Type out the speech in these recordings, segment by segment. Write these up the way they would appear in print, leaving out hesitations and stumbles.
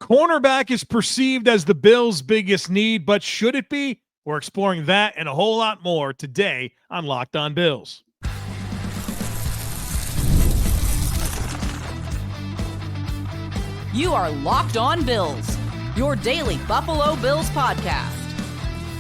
Cornerback is perceived as the Bills' biggest need, but should it be? We're exploring that and a whole lot more today on Locked On Bills. You are Locked On Bills, your daily Buffalo Bills podcast.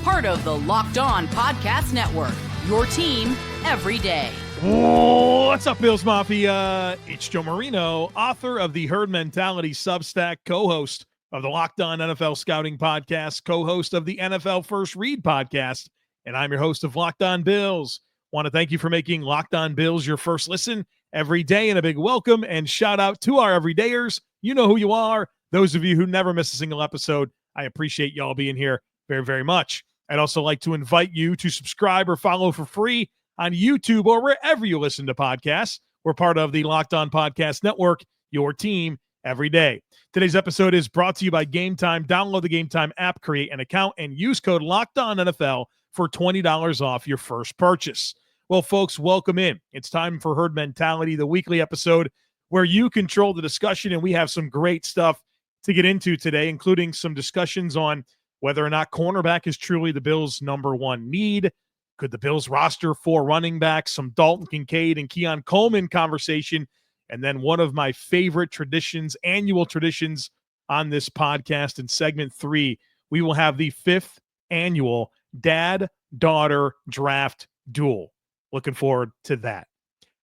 Part of the Locked On Podcast Network, your team every day. What's up, Bills Mafia? It's Joe Marino, author of the Herd Mentality Substack, co-host of the Locked On NFL Scouting Podcast, co-host of the NFL First Read Podcast, and I'm your host of Locked On Bills. Want to thank you for making Locked On Bills your first listen every day, and a big welcome and shout out to our everydayers. You know who you are. Those of you who never miss a single episode, I appreciate y'all being here very, very much. I'd also like to invite you to subscribe or follow for free on YouTube or wherever you listen to podcasts. We're part of the Locked On Podcast Network, your team every day. Today's episode is brought to you by Game Time. Download the Game Time app, create an account, and use code LOCKEDONNFL for $20 off your first purchase. Well, folks, welcome in. It's time for Herd Mentality, the weekly episode where you control the discussion, and we have some great stuff to get into today, including some discussions on whether or not cornerback is truly the Bills' number one need. Could the Bills roster 4 running backs, some Dalton Kincaid and Keon Coleman conversation, and then one of my favorite traditions, annual traditions on this podcast in segment 3, we will have the 5th annual Dad-Daughter Draft Duel. Looking forward to that.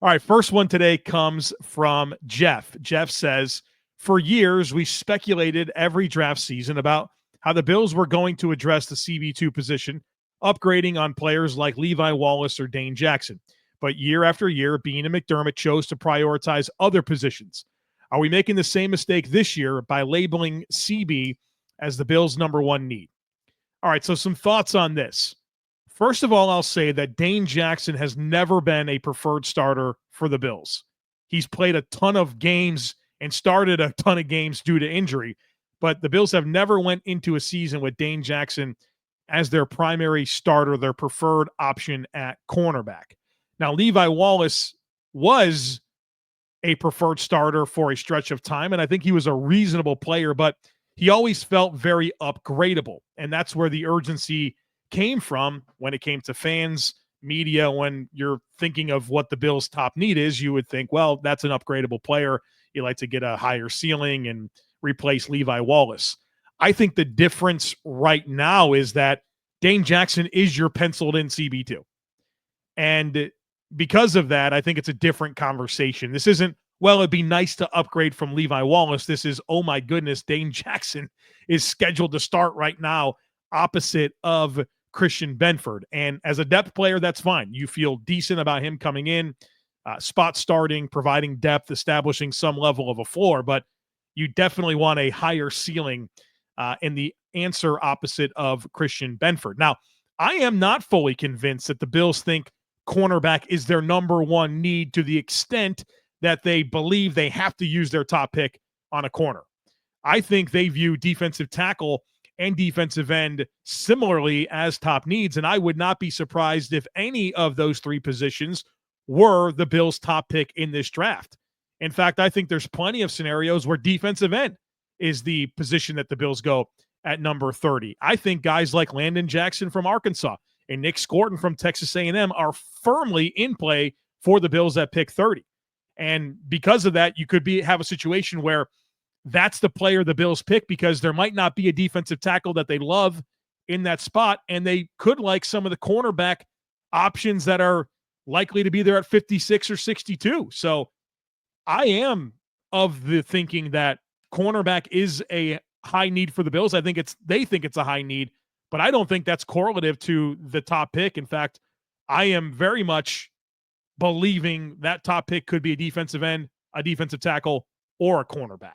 All right, first one today comes from Jeff. Jeff says, for years, we speculated every draft season about how the Bills were going to address the CB2 position, upgrading on players like Levi Wallace or Dane Jackson. But year after year, Beane and McDermott chose to prioritize other positions. Are we making the same mistake this year by labeling CB as the Bills' number one need? All right, so some thoughts on this. First of all, I'll say that Dane Jackson has never been a preferred starter for the Bills. He's played a ton of games and started a ton of games due to injury, but the Bills have never went into a season with Dane Jackson as their primary starter, their preferred option at cornerback. Now, Levi Wallace was a preferred starter for a stretch of time, and I think he was a reasonable player, but he always felt very upgradable, and that's where the urgency came from when it came to fans, media. When you're thinking of what the Bills' top need is, you would think, well, that's an upgradable player. You like to get a higher ceiling and replace Levi Wallace. I think the difference right now is that Dane Jackson is your penciled-in CB2. And because of that, I think it's a different conversation. This isn't, well, it'd be nice to upgrade from Levi Wallace. This is, oh my goodness, Dane Jackson is scheduled to start right now opposite of Christian Benford. And as a depth player, that's fine. You feel decent about him coming in, spot starting, providing depth, establishing some level of a floor, but you definitely want a higher ceiling in the answer opposite of Christian Benford. Now, I am not fully convinced that the Bills think cornerback is their number one need to the extent that they believe they have to use their top pick on a corner. I think they view defensive tackle and defensive end similarly as top needs, and I would not be surprised if any of those 3 positions were the Bills' top pick in this draft. In fact, I think there's plenty of scenarios where defensive end is the position that the Bills go at number 30. I think guys like Landon Jackson from Arkansas and Nic Scorton from Texas A&M are firmly in play for the Bills at pick 30. And because of that, you could have a situation where that's the player the Bills pick because there might not be a defensive tackle that they love in that spot, and they could like some of the cornerback options that are likely to be there at 56 or 62. So I am of the thinking that cornerback is a high need for the Bills. They think it's a high need, but I don't think that's correlative to the top pick. In fact, I am very much believing that top pick could be a defensive end, a defensive tackle, or a cornerback.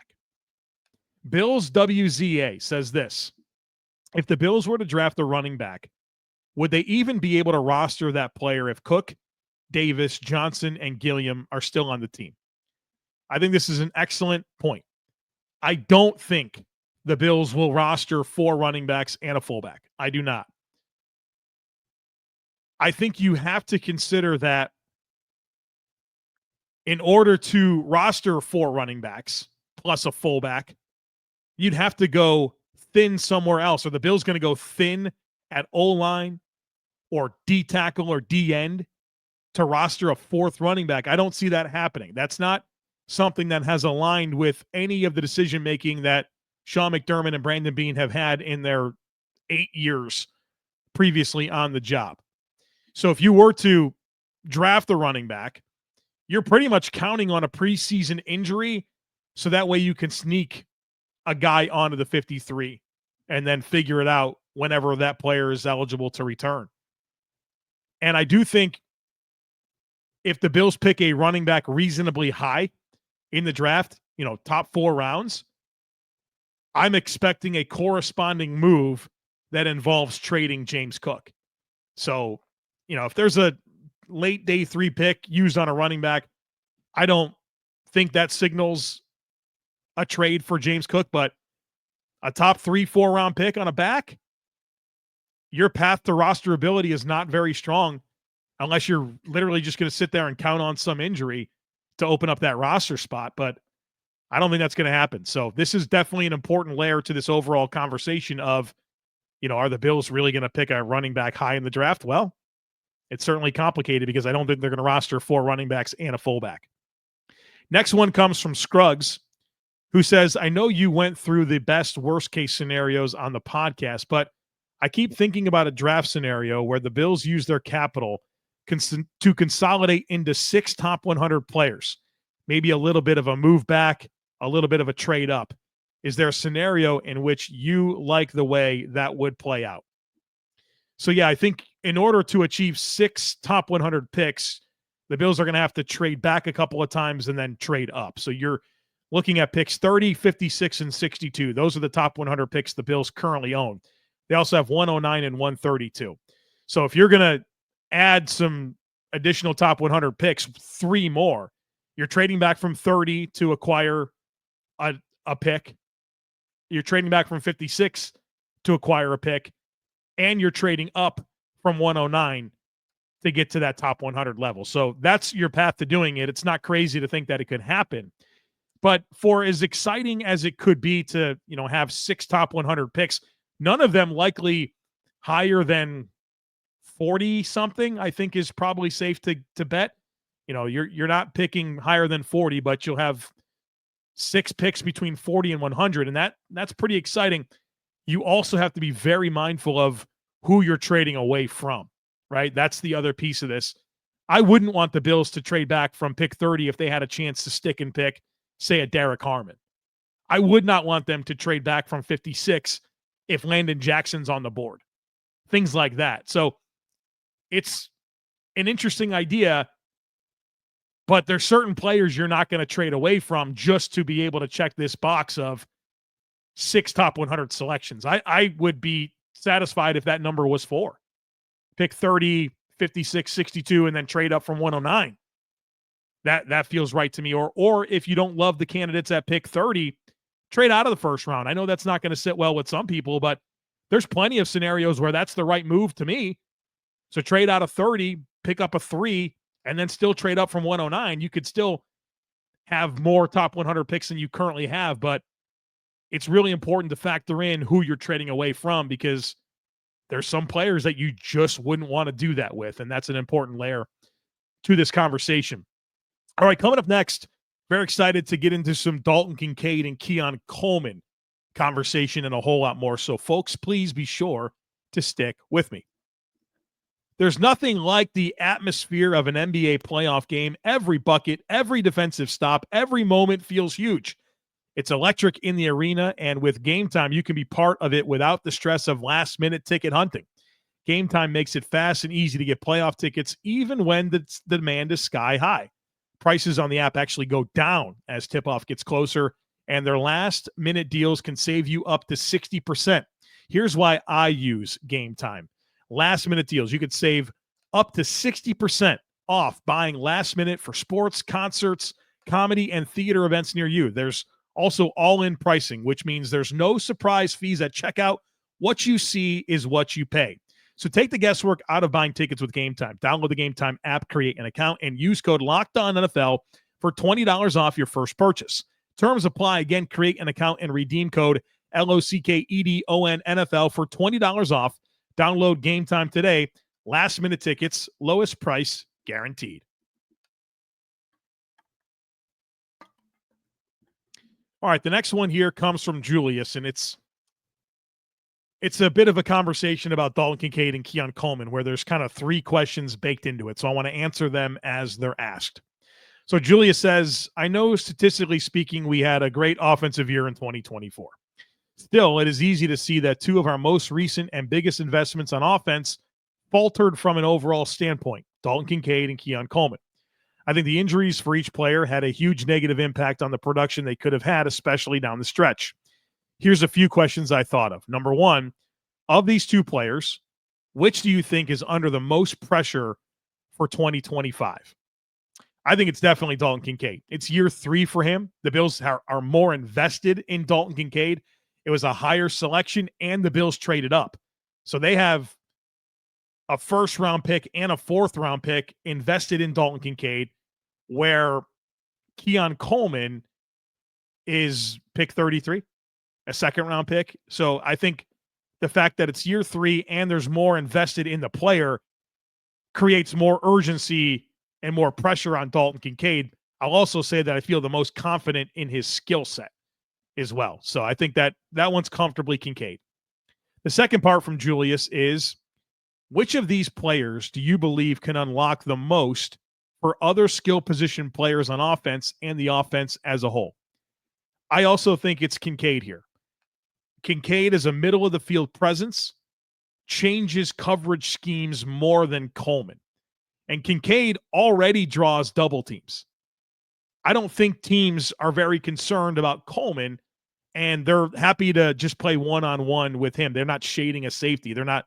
Bills WZA says this: if the Bills were to draft a running back, would they even be able to roster that player if Cook, Davis, Johnson, and Gilliam are still on the team? I think this is an excellent point. I don't think the Bills will roster 4 running backs and a fullback. I do not. I think you have to consider that in order to roster 4 running backs plus a fullback, you'd have to go thin somewhere else. Or the Bills going to go thin at O-line or D tackle or D end to roster a fourth running back. I don't see that happening. That's not something that has aligned with any of the decision making that Sean McDermott and Brandon Beane have had in their 8 years previously on the job. So if you were to draft a running back, you're pretty much counting on a preseason injury so that way you can sneak a guy onto the 53 and then figure it out whenever that player is eligible to return. And I do think if the Bills pick a running back reasonably high in the draft, top 4 rounds, I'm expecting a corresponding move that involves trading James Cook. So, if there's a late day 3 pick used on a running back, I don't think that signals a trade for James Cook, but a top 3-4 round pick on a back, your path to rosterability is not very strong unless you're literally just going to sit there and count on some injury to open up that roster spot. But I don't think that's going to happen. So this is definitely an important layer to this overall conversation of, are the Bills really going to pick a running back high in the draft? Well, it's certainly complicated because I don't think they're going to roster 4 running backs and a fullback. Next one comes from Scruggs, who says, I know you went through the best worst case scenarios on the podcast, but I keep thinking about a draft scenario where the Bills use their capital to consolidate into 6 top 100 players, maybe a little bit of a move back, a little bit of a trade up. Is there a scenario in which you like the way that would play out? So, yeah, I think in order to achieve 6 top 100 picks, the Bills are going to have to trade back a couple of times and then trade up. So you're looking at picks 30, 56, and 62. Those are the top 100 picks the Bills currently own. They also have 109 and 132. So if you're going to add some additional top 100 picks, 3 more, you're trading back from 30 to acquire a pick. You're trading back from 56 to acquire a pick. And you're trading up from 109 to get to that top 100 level. So that's your path to doing it. It's not crazy to think that it could happen. But for as exciting as it could be to, have 6 top 100 picks, none of them likely higher than 40 something, I think is probably safe to bet. You're not picking higher than 40, but you'll have 6 picks between 40 and 100. And that's pretty exciting. You also have to be very mindful of who you're trading away from, right? That's the other piece of this. I wouldn't want the Bills to trade back from pick 30 if they had a chance to stick and pick, say, a Derek Harmon. I would not want them to trade back from 56 if Landon Jackson's on the board. Things like that. So it's an interesting idea, but there's certain players you're not going to trade away from just to be able to check this box of 6 top 100 selections. I would be satisfied if that number was 4. Pick 30, 56, 62, and then trade up from 109. That feels right to me. Or if you don't love the candidates at pick 30, trade out of the first round. I know that's not going to sit well with some people, but there's plenty of scenarios where that's the right move to me. So trade out of 30, pick up a 3, and then still trade up from 109. You could still have more top 100 picks than you currently have, but it's really important to factor in who you're trading away from because there's some players that you just wouldn't want to do that with, and that's an important layer to this conversation. All right, coming up next, very excited to get into some Dalton Kincaid and Keon Coleman conversation and a whole lot more. So, folks, please be sure to stick with me. There's nothing like the atmosphere of an NBA playoff game. Every bucket, every defensive stop, every moment feels huge. It's electric in the arena, and with Game Time, you can be part of it without the stress of last-minute ticket hunting. Game Time makes it fast and easy to get playoff tickets, even when the demand is sky high. Prices on the app actually go down as tip-off gets closer, and their last-minute deals can save you up to 60%. Here's why I use Game Time. Last-minute deals. You could save up to 60% off buying last-minute for sports, concerts, comedy, and theater events near you. There's also all-in pricing, which means there's no surprise fees at checkout. What you see is what you pay. So take the guesswork out of buying tickets with Game Time. Download the Game Time app, create an account, and use code LOCKEDONNFL for $20 off your first purchase. Terms apply. Again, create an account and redeem code LOCKEDON NFL for $20 off. Download Game Time today. Last minute tickets, lowest price guaranteed. All right, the next one here comes from Julius, and it's a bit of a conversation about Dalton Kincaid and Keon Coleman, where there's kind of three questions baked into it. So I want to answer them as they're asked. So Julius says, I know statistically speaking, we had a great offensive year in 2024. Still, it is easy to see that two of our most recent and biggest investments on offense faltered from an overall standpoint, Dalton Kincaid and Keon Coleman. I think the injuries for each player had a huge negative impact on the production they could have had, especially down the stretch. Here's a few questions I thought of. Number one, of these two players, which do you think is under the most pressure for 2025? I think it's definitely Dalton Kincaid. It's year 3 for him. The Bills are more invested in Dalton Kincaid. It was a higher selection, and the Bills traded up. So they have a first-round pick and a fourth-round pick invested in Dalton Kincaid, where Keon Coleman is pick 33, a second-round pick. So I think the fact that it's year 3 and there's more invested in the player creates more urgency and more pressure on Dalton Kincaid. I'll also say that I feel the most confident in his skill set as well. So I think that one's comfortably Kincaid. The second part from Julius is, which of these players do you believe can unlock the most for other skill position players on offense and the offense as a whole? I also think it's Kincaid here. Kincaid is a middle of the field presence, changes coverage schemes more than Coleman. And Kincaid already draws double teams. I don't think teams are very concerned about Coleman, and they're happy to just play one-on-one with him. They're not shading a safety. They're not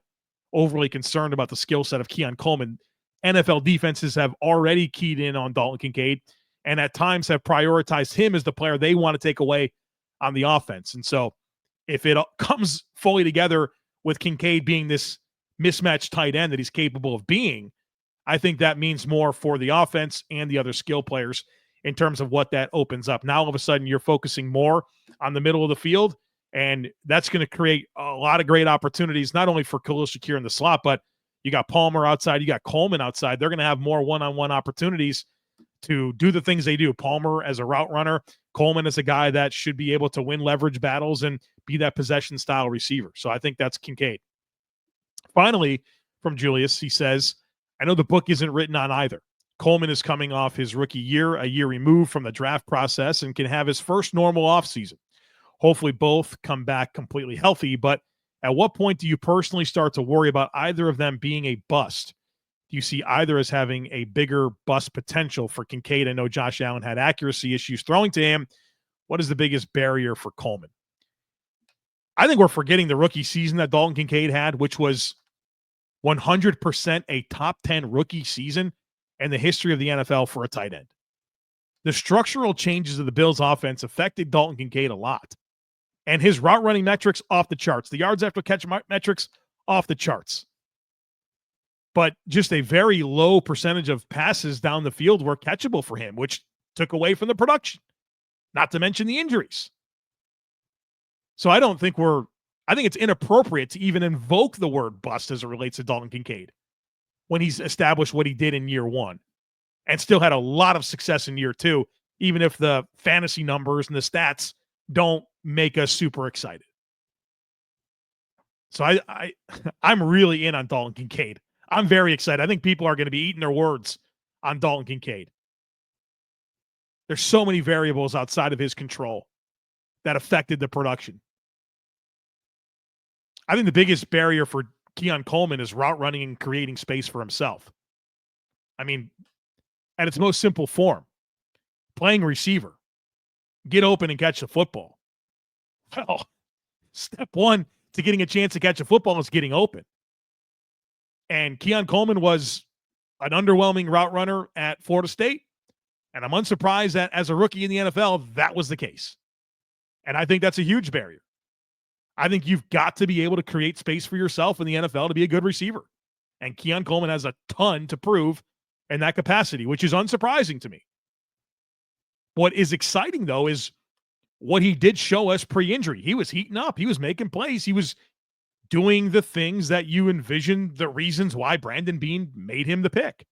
overly concerned about the skill set of Keon Coleman. NFL defenses have already keyed in on Dalton Kincaid and at times have prioritized him as the player they want to take away on the offense. And so if it comes fully together with Kincaid being this mismatched tight end that he's capable of being, I think that means more for the offense and the other skill players in terms of what that opens up. Now, all of a sudden, you're focusing more on the middle of the field, and that's going to create a lot of great opportunities, not only for Khalil Shakir in the slot, but you got Palmer outside, you got Coleman outside. They're going to have more one-on-one opportunities to do the things they do. Palmer as a route runner, Coleman as a guy that should be able to win leverage battles and be that possession-style receiver. So I think that's Kincaid. Finally, from Julius, he says, I know the book isn't written on either. Coleman is coming off his rookie year, a year removed from the draft process, and can have his first normal offseason. Hopefully both come back completely healthy, but at what point do you personally start to worry about either of them being a bust? Do you see either as having a bigger bust potential for Kincaid? I know Josh Allen had accuracy issues throwing to him. What is the biggest barrier for Coleman? I think we're forgetting the rookie season that Dalton Kincaid had, which was 100% a top 10 rookie season in the history of the NFL for a tight end. The structural changes of the Bills offense affected Dalton Kincaid a lot. And his route running metrics off the charts. The yards after catch metrics off the charts. But just a very low percentage of passes down the field were catchable for him, which took away from the production. Not to mention the injuries. So I think it's inappropriate to even invoke the word bust as it relates to Dalton Kincaid when he's established what he did in year 1 and still had a lot of success in year 2, even if the fantasy numbers and the stats don't make us super excited. So I'm really in on Dalton Kincaid. I'm very excited. I think people are going to be eating their words on Dalton Kincaid. There's so many variables outside of his control that affected the production. I think the biggest barrier for Keon Coleman is route running and creating space for himself. I mean, at its most simple form, playing receiver, get open and catch the football. Well, step one to getting a chance to catch a football is getting open. And Keon Coleman was an underwhelming route runner at Florida State. And I'm unsurprised that as a rookie in the NFL, that was the case. And I think that's a huge barrier. I think you've got to be able to create space for yourself in the NFL to be a good receiver. And Keon Coleman has a ton to prove in that capacity, which is unsurprising to me. What is exciting, though, is what he did show us pre-injury. He was heating up. He was making plays. He was doing the things that you envisioned, the reasons why Brandon Beane made him the pick.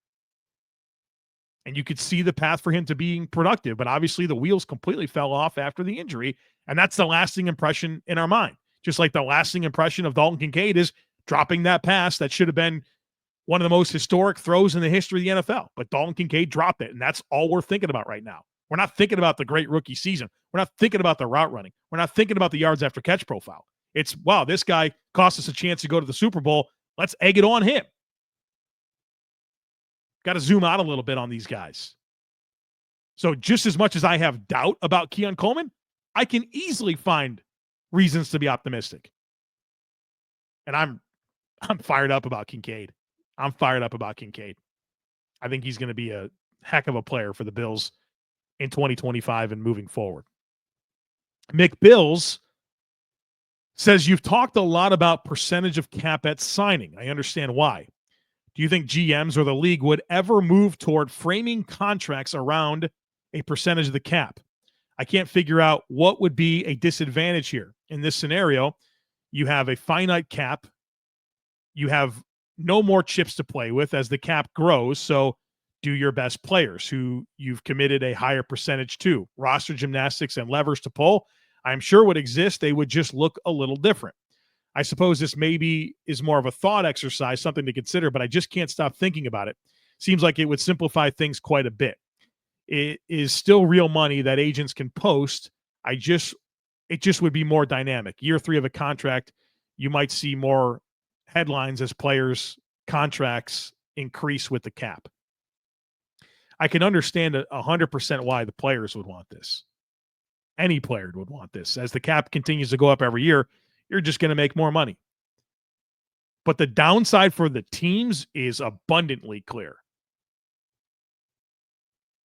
And you could see the path for him to being productive. But obviously the wheels completely fell off after the injury. And that's the lasting impression in our mind. Just like the lasting impression of Dalton Kincaid is dropping that pass that should have been one of the most historic throws in the history of the NFL. But Dalton Kincaid dropped it, and that's all we're thinking about right now. We're not thinking about the great rookie season. We're not thinking about the route running. We're not thinking about the yards after catch profile. It's, wow, this guy cost us a chance to go to the Super Bowl. Let's egg it on him. Got to zoom out a little bit on these guys. So just as much as I have doubt about Keon Coleman, I can easily find reasons to be optimistic. And I'm fired up about Kincaid. I'm fired up about Kincaid. I think he's going to be a heck of a player for the Bills in 2025 and moving forward. Mick Bills says, you've talked a lot about percentage of cap at signing. I understand why. Do you think GMs or the league would ever move toward framing contracts around a percentage of the cap? I can't figure out what would be a disadvantage here. In this scenario, you have a finite cap. You have no more chips to play with as the cap grows. So do your best players who you've committed a higher percentage to. Roster gymnastics and levers to pull, I'm sure would exist. They would just look a little different. I suppose this maybe is more of a thought exercise, something to consider, but I just can't stop thinking about it. Seems like it would simplify things quite a bit. It is still real money that agents can post. It just would be more dynamic. Year 3 of a contract, you might see more headlines as players' contracts increase with the cap. I can understand 100% why the players would want this. Any player would want this. As the cap continues to go up every year, you're just going to make more money. But the downside for the teams is abundantly clear.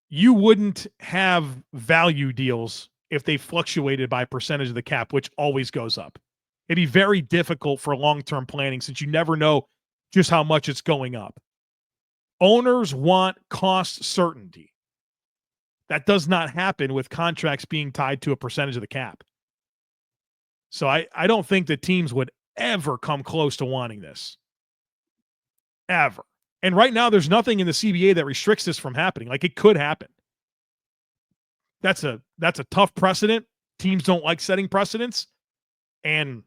You wouldn't have value deals if they fluctuated by percentage of the cap, which always goes up. It'd be very difficult for long-term planning since you never know just how much it's going up. Owners want cost certainty. That does not happen with contracts being tied to a percentage of the cap. So I don't think that teams would ever come close to wanting this. Ever. And right now, there's nothing in the CBA that restricts this from happening. Like, it could happen. That's a tough precedent. Teams don't like setting precedents. And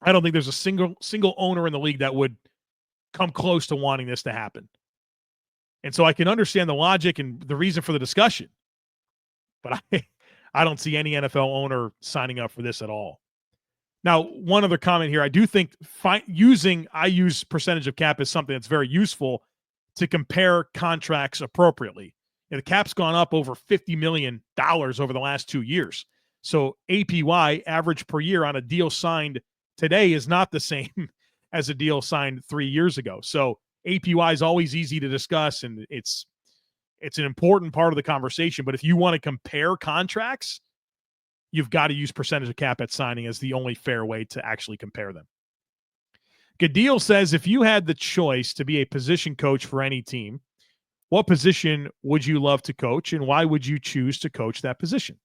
I don't think there's a single owner in the league that would come close to wanting this to happen. And so I can understand the logic and the reason for the discussion. But I don't see any NFL owner signing up for this at all. Now, one other comment here. I do think I use percentage of cap as something that's very useful to compare contracts appropriately. The cap's gone up over $50 million over the last 2 years. So APY, average per year, on a deal signed today is not the same as a deal signed 3 years ago. So APY is always easy to discuss, and it's an important part of the conversation. But if you want to compare contracts, you've got to use percentage of cap at signing as the only fair way to actually compare them. Gadil says, if you had the choice to be a position coach for any team, what position would you love to coach, and why would you choose to coach that position?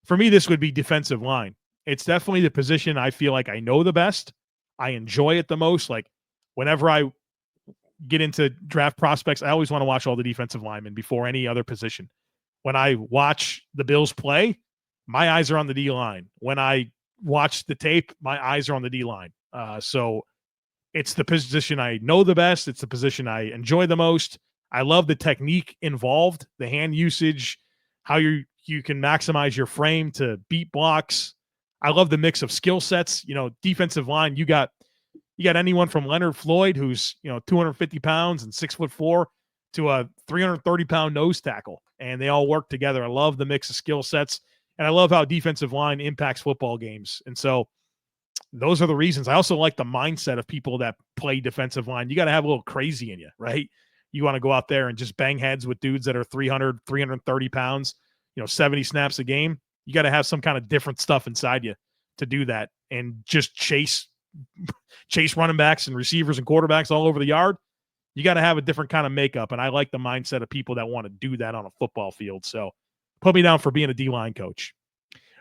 For me, this would be defensive line. It's definitely the position I feel like I know the best. I enjoy it the most. Like, whenever I get into draft prospects, I always want to watch all the defensive linemen before any other position. When I watch the Bills play, my eyes are on the D-line. When I watch the tape, my eyes are on the D-line. So it's the position I know the best. It's the position I enjoy the most. I love the technique involved, the hand usage, how you can maximize your frame to beat blocks. I love the mix of skill sets. Defensive line, you got anyone from Leonard Floyd, who's 250 pounds and 6'4", to a 330-pound nose tackle, and they all work together. I love the mix of skill sets, and I love how defensive line impacts football games. And so those are the reasons. I also like the mindset of people that play defensive line. You got to have a little crazy in you, right? You want to go out there and just bang heads with dudes that are 300, 330 pounds, 70 snaps a game. You got to have some kind of different stuff inside you to do that, and just chase running backs and receivers and quarterbacks all over the yard. You got to have a different kind of makeup. And I like the mindset of people that want to do that on a football field. So put me down for being a D-line coach.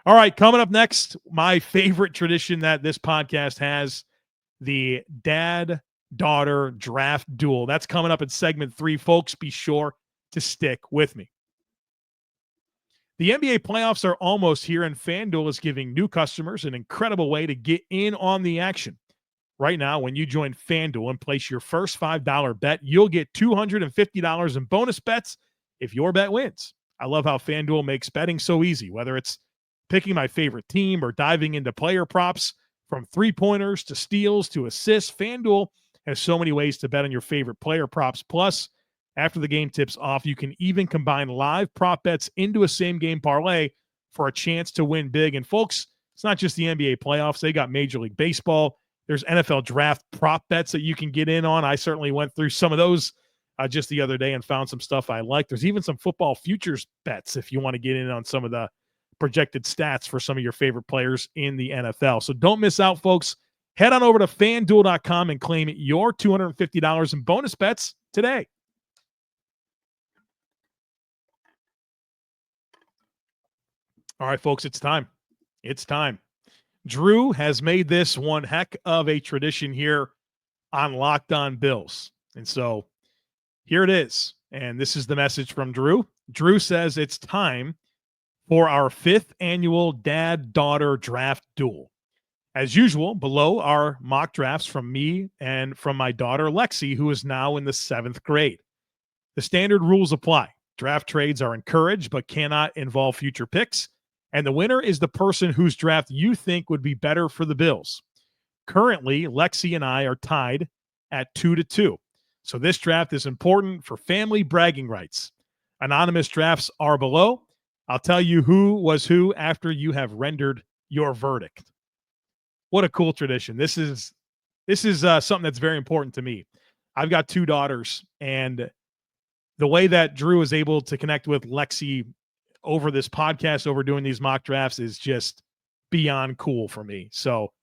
All right, coming up next, my favorite tradition that this podcast has, the dad-daughter draft duel. That's coming up in segment 3. Folks, be sure to stick with me. The NBA playoffs are almost here, and FanDuel is giving new customers an incredible way to get in on the action. Right now, when you join FanDuel and place your first $5 bet, you'll get $250 in bonus bets if your bet wins. I love how FanDuel makes betting so easy, whether it's picking my favorite team or diving into player props. From three-pointers to steals to assists, FanDuel has so many ways to bet on your favorite player props. Plus, after the game tips off, you can even combine live prop bets into a same-game parlay for a chance to win big. And folks, it's not just the NBA playoffs. They got Major League Baseball. There's NFL draft prop bets that you can get in on. I certainly went through some of those just the other day and found some stuff I like. There's even some football futures bets if you want to get in on some of the projected stats for some of your favorite players in the NFL. So don't miss out, folks. Head on over to FanDuel.com and claim your $250 in bonus bets today. All right, folks, it's time. It's time. Drew has made this one heck of a tradition here on Locked On Bills. And so here it is. And this is the message from Drew. Drew says it's time for our 5th annual dad-daughter draft duel. As usual, below are mock drafts from me and from my daughter, Lexi, who is now in the 7th grade. The standard rules apply. Draft trades are encouraged but cannot involve future picks. And the winner is the person whose draft you think would be better for the Bills. Currently, Lexi and I are tied at 2-2. So this draft is important for family bragging rights. Anonymous drafts are below. I'll tell you who was who after you have rendered your verdict. What a cool tradition. This is something that's very important to me. I've got 2 daughters, and the way that Drew is able to connect with Lexi over this podcast, over doing these mock drafts, is just beyond cool for me. So,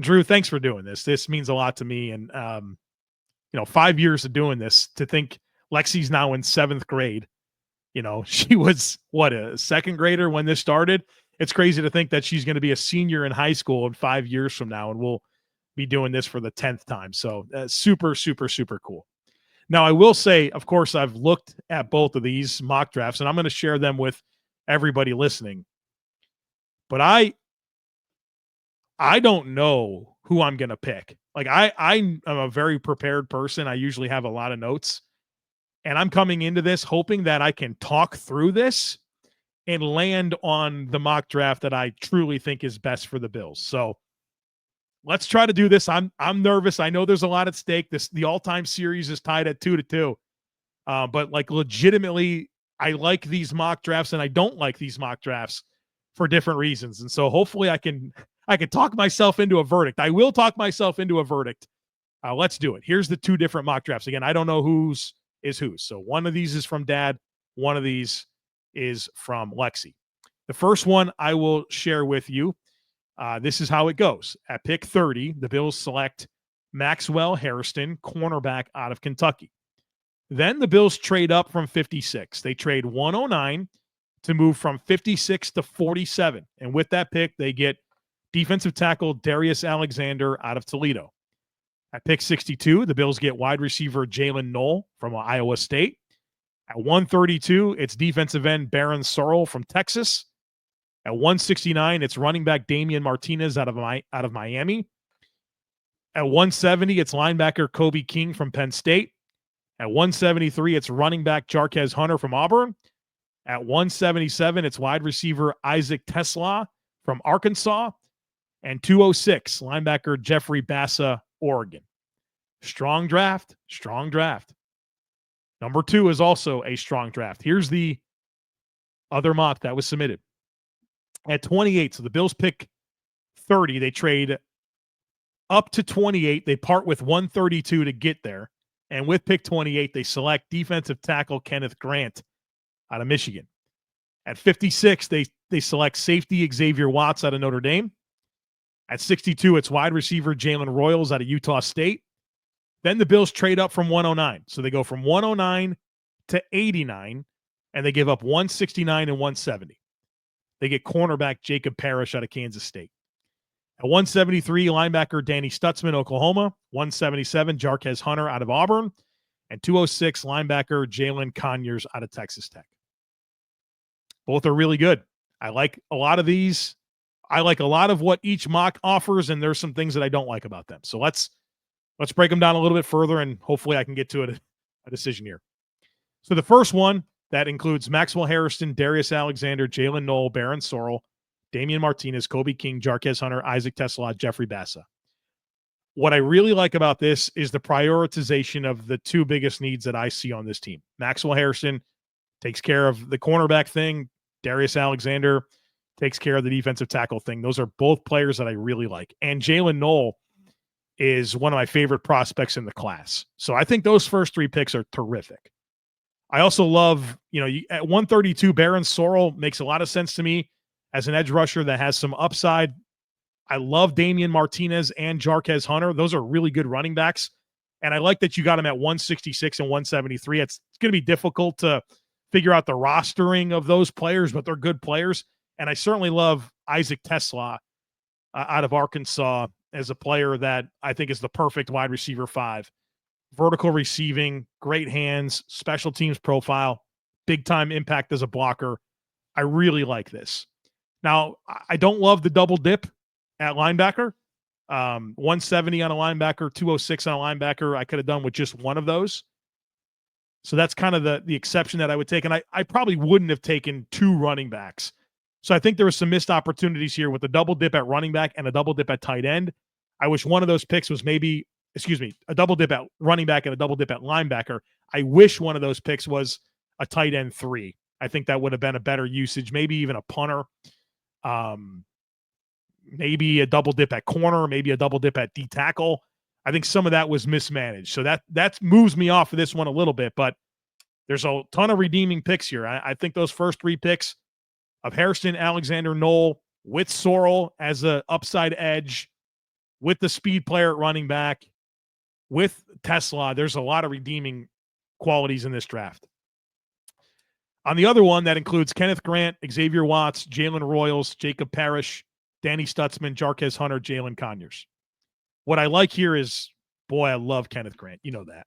Drew, thanks for doing this. This means a lot to me. And, 5 years of doing this, to think Lexi's now in 7th grade. She was, a 2nd grader when this started. It's crazy to think that she's going to be a senior in high school in 5 years from now, and we'll be doing this for the 10th time. So super, super, super cool. Now, I will say, of course, I've looked at both of these mock drafts, and I'm going to share them with everybody listening. But I don't know who I'm going to pick. Like, I'm a very prepared person. I usually have a lot of notes. And I'm coming into this hoping that I can talk through this and land on the mock draft that I truly think is best for the Bills. So let's try to do this. I'm nervous. I know there's a lot at stake. The all-time series is tied at 2-2. But like, legitimately, I like these mock drafts and I don't like these mock drafts for different reasons. And so hopefully I can talk myself into a verdict. I will talk myself into a verdict. Let's do it. Here's the 2 different mock drafts. Again, I don't know whose is whose. So one of these is from Dad. One of these is from Lexi. The first one I will share with you. This is how it goes. At pick 30, the Bills select Maxwell Hairston, cornerback out of Kentucky. Then the Bills trade up from 56. They trade 109 to move from 56 to 47. And with that pick, they get defensive tackle Darius Alexander out of Toledo. At pick 62, the Bills get wide receiver Jalen Knoll from Iowa State. At 132, it's defensive end Baron Sorrell from Texas. At 169, it's running back Damian Martinez out of Miami. At 170, it's linebacker Kobe King from Penn State. At 173, it's running back Jarquez Hunter from Auburn. At 177, it's wide receiver Isaac Tesla from Arkansas. And 206, linebacker Jeffrey Bassa, Oregon. Strong draft. Number 2 is also a strong draft. Here's the other mock that was submitted. At 28, so the Bills pick 30. They trade up to 28. They part with 132 to get there. And with pick 28, they select defensive tackle Kenneth Grant out of Michigan. At 56, they select safety Xavier Watts out of Notre Dame. At 62, it's wide receiver Jalen Royals out of Utah State. Then the Bills trade up from 109. So they go from 109 to 89, and they give up 169 and 170. they get cornerback Jacob Parrish out of Kansas State. At 173, linebacker Danny Stutzman, Oklahoma. 177, Jarquez Hunter out of Auburn. And 206, linebacker Jalen Conyers out of Texas Tech. Both are really good. I like a lot of these. I like a lot of what each mock offers, and there's some things that I don't like about them. So let's break them down a little bit further, and hopefully I can get to a decision here. So the first one, that includes Maxwell Harrison, Darius Alexander, Jalen Knoll, Barron Sorrell, Damian Martinez, Kobe King, Jarquez Hunter, Isaac Tesla, Jeffrey Bassa. What I really like about this is the prioritization of the two biggest needs that I see on this team. Maxwell Harrison takes care of the cornerback thing. Darius Alexander takes care of the defensive tackle thing. Those are both players that I really like. And Jalen Knoll is one of my favorite prospects in the class. So I think those first three picks are terrific. I also love, at 132, Barron Sorrell makes a lot of sense to me as an edge rusher that has some upside. I love Damian Martinez and Jarquez Hunter. Those are really good running backs. And I like that you got them at 166 and 173. It's going to be difficult to figure out the rostering of those players, but they're good players. And I certainly love Isaac Tesla out of Arkansas as a player that I think is the perfect wide receiver 5. Vertical receiving, great hands, special teams profile, big-time impact as a blocker. I really like this. Now, I don't love the double dip at linebacker. 170 on a linebacker, 206 on a linebacker. I could have done with just one of those. So that's kind of the exception that I would take. And I probably wouldn't have taken 2 running backs. So I think there were some missed opportunities here with the double dip at running back and a double dip at tight end. I wish one of those picks was a double dip at running back and a double dip at linebacker. I wish one of those picks was a tight end 3. I think that would have been a better usage, maybe even a punter. Maybe a double dip at corner, maybe a double dip at D tackle. I think some of that was mismanaged. So that moves me off of this one a little bit, but there's a ton of redeeming picks here. I think those first 3 picks of Harrison, Alexander, Knoll with Sorrell as an upside edge, with the speed player at running back, with Tesla, there's a lot of redeeming qualities in this draft. On the other one, that includes Kenneth Grant, Xavier Watts, Jalen Royals, Jacob Parrish, Danny Stutzman, Jarquez Hunter, Jalen Conyers. What I like here is, boy, I love Kenneth Grant. You know that.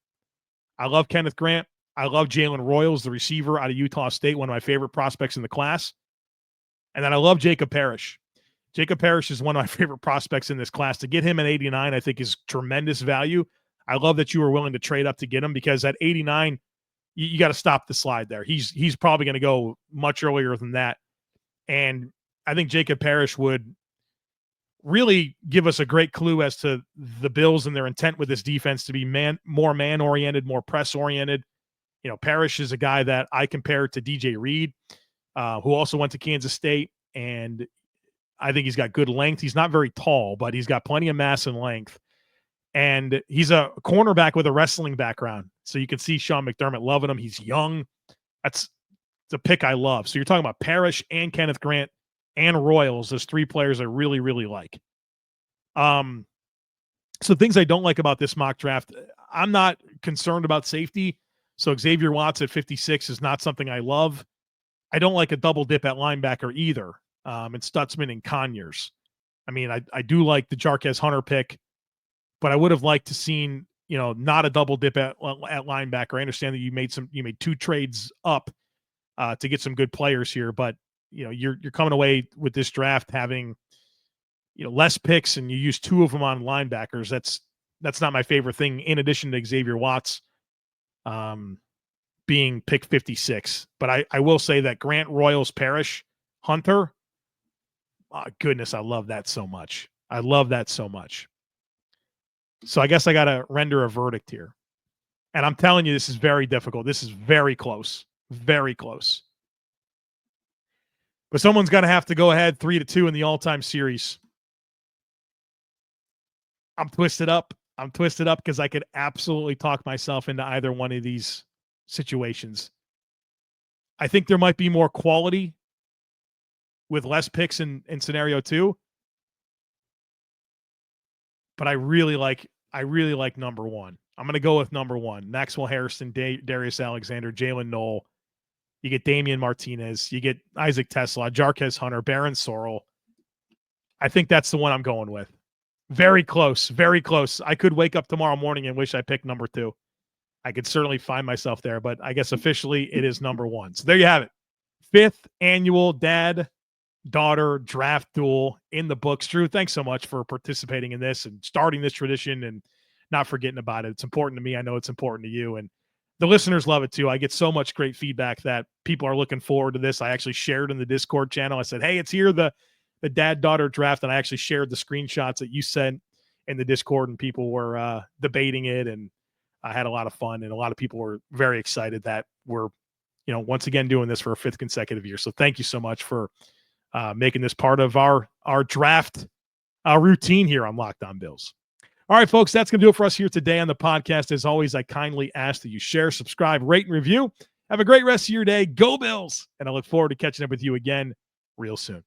I love Kenneth Grant. I love Jalen Royals, the receiver out of Utah State, one of my favorite prospects in the class. And then I love Jacob Parrish. Jacob Parrish is one of my favorite prospects in this class. To get him at 89, I think is tremendous value. I love that you were willing to trade up to get him, because at 89, you got to stop the slide there. He's probably going to go much earlier than that. And I think Jacob Parrish would really give us a great clue as to the Bills and their intent with this defense to be more man-oriented, more press-oriented. Parrish is a guy that I compare to DJ Reed, who also went to Kansas State, and I think he's got good length. He's not very tall, but he's got plenty of mass and length. And he's a cornerback with a wrestling background. So you can see Sean McDermott loving him. He's young. It's a pick I love. So you're talking about Parrish and Kenneth Grant and Royals. Those 3 players I really, really like. So things I don't like about this mock draft, I'm not concerned about safety. So Xavier Watts at 56 is not something I love. I don't like a double dip at linebacker either. And Stutzman and Conyers. I mean, I do like the Jarquez Hunter pick, but I would have liked to seen, not a double dip at linebacker. I understand that you made 2 trades up to get some good players here, but you're coming away with this draft having, less picks, and you use 2 of them on linebackers. That's not my favorite thing. In addition to Xavier Watts, being pick 56, but I will say that Grant, Royals, Parrish, Hunter, oh, goodness, I love that so much. I love that so much. So I guess I got to render a verdict here. And I'm telling you, this is very difficult. This is very close. Very close. But someone's going to have to go ahead 3-2 in the all-time series. I'm twisted up. Because I could absolutely talk myself into either one of these situations. I think there might be more quality with less picks in scenario 2. But I really like number 1. I'm going to go with number 1. Maxwell Harrison, Darius Alexander, Jalen Knoll, You get Damian Martinez. You get Isaac Tesla, Jarquez Hunter, Baron Sorrell. I think that's the one I'm going with. Very close. Very close. I could wake up tomorrow morning and wish I picked number 2. I could certainly find myself there, but I guess officially it is number 1. So there you have it. 5th annual dad-daughter draft duel in the books. Drew, thanks so much for participating in this and starting this tradition and not forgetting about it. It's important to me. I know it's important to you, and the listeners love it too. I get so much great feedback that people are looking forward to this. I actually shared in the Discord channel. I said, hey, it's here, the dad-daughter draft, and I actually shared the screenshots that you sent in the Discord, and people were debating it, and I had a lot of fun, and a lot of people were very excited that we're, once again doing this for a 5th consecutive year. So thank you so much for making this part of our draft routine here on Locked On Bills. All right, folks, that's going to do it for us here today on the podcast. As always, I kindly ask that you share, subscribe, rate, and review. Have a great rest of your day. Go Bills. And I look forward to catching up with you again real soon.